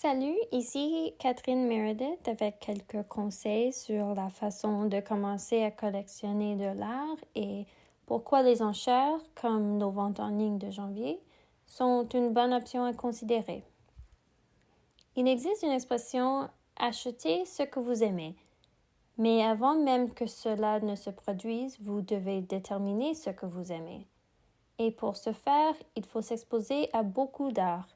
Salut, ici Catherine Meredith avec quelques conseils sur la façon de commencer à collectionner de l'art et pourquoi les enchères, comme nos ventes en ligne de janvier, sont une bonne option à considérer. Il existe une expression « achetez ce que vous aimez », mais avant même que cela ne se produise, vous devez déterminer ce que vous aimez. Et pour ce faire, il faut s'exposer à beaucoup d'art.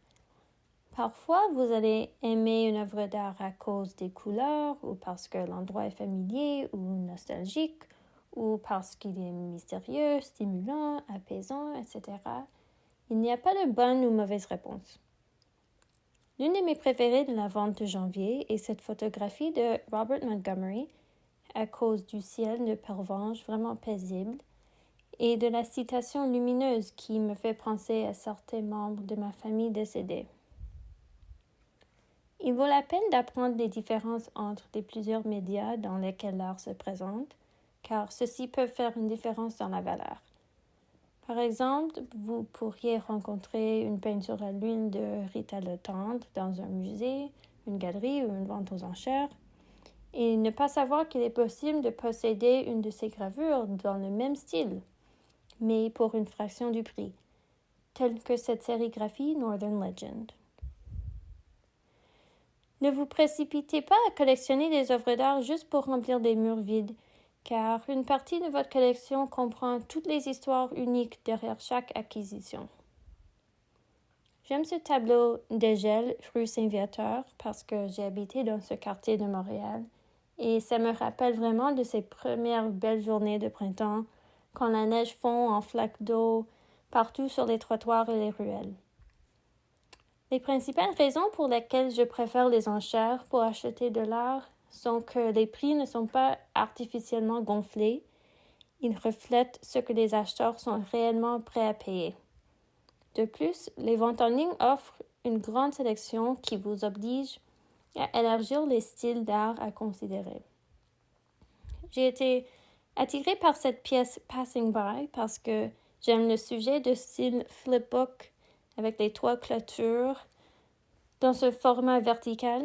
Parfois, vous allez aimer une œuvre d'art à cause des couleurs ou parce que l'endroit est familier ou nostalgique ou parce qu'il est mystérieux, stimulant, apaisant, etc. Il n'y a pas de bonne ou mauvaise réponse. L'une de mes préférées de la vente de janvier est cette photographie de Robert Montgomery à cause du ciel de Pervenche vraiment paisible et de la citation lumineuse qui me fait penser à certains membres de ma famille décédés. Il vaut la peine d'apprendre les différences entre les plusieurs médias dans lesquels l'art se présente, car ceux-ci peuvent faire une différence dans la valeur. Par exemple, vous pourriez rencontrer une peinture à l'huile de Rita Le Tendre dans un musée, une galerie ou une vente aux enchères, et ne pas savoir qu'il est possible de posséder une de ces gravures dans le même style, mais pour une fraction du prix, telle que cette sérigraphie Northern Legend. Ne vous précipitez pas à collectionner des œuvres d'art juste pour remplir des murs vides, car une partie de votre collection comprend toutes les histoires uniques derrière chaque acquisition. J'aime ce tableau d'Égelle, rue Saint-Viateur, parce que j'ai habité dans ce quartier de Montréal, et ça me rappelle vraiment de ces premières belles journées de printemps, quand la neige fond en flaques d'eau partout sur les trottoirs et les ruelles. Les principales raisons pour lesquelles je préfère les enchères pour acheter de l'art sont que les prix ne sont pas artificiellement gonflés. Ils reflètent ce que les acheteurs sont réellement prêts à payer. De plus, les ventes en ligne offrent une grande sélection qui vous oblige à élargir les styles d'art à considérer. J'ai été attirée par cette pièce Passing By parce que j'aime le sujet de style flipbook avec les trois clôtures dans ce format vertical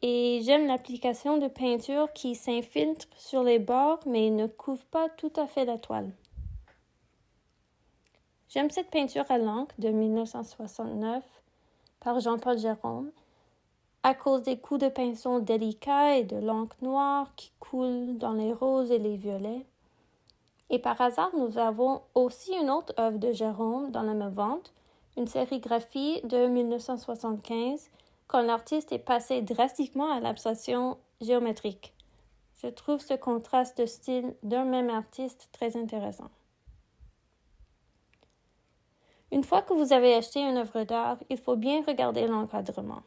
et j'aime l'application de peinture qui s'infiltre sur les bords mais ne couvre pas tout à fait la toile. J'aime cette peinture à l'encre de 1969 par Jean-Paul Gérôme à cause des coups de pinceau délicats et de l'encre noire qui coule dans les roses et les violets. Et par hasard, nous avons aussi une autre œuvre de Gérôme dans la même vente, une sérigraphie de 1975, quand l'artiste est passé drastiquement à l'abstraction géométrique. Je trouve ce contraste de style d'un même artiste très intéressant. Une fois que vous avez acheté une œuvre d'art, il faut bien regarder l'encadrement.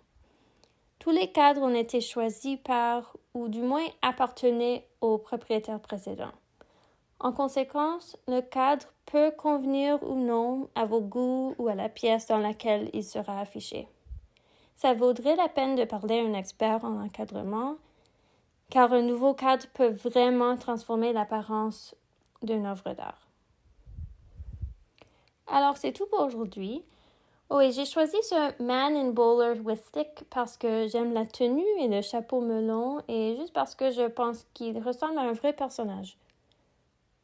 Tous les cadres ont été choisis par, ou du moins appartenaient au propriétaire précédent. En conséquence, le cadre peut convenir ou non à vos goûts ou à la pièce dans laquelle il sera affiché. Ça vaudrait la peine de parler à un expert en encadrement, car un nouveau cadre peut vraiment transformer l'apparence d'une œuvre d'art. Alors, c'est tout pour aujourd'hui. Oh, et j'ai choisi ce Man in Bowler with Stick parce que j'aime la tenue et le chapeau melon et juste parce que je pense qu'il ressemble à un vrai personnage.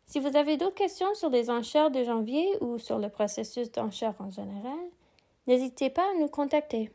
Si vous avez d'autres questions sur les enchères de janvier ou sur le processus d'enchères en général, n'hésitez pas à nous contacter.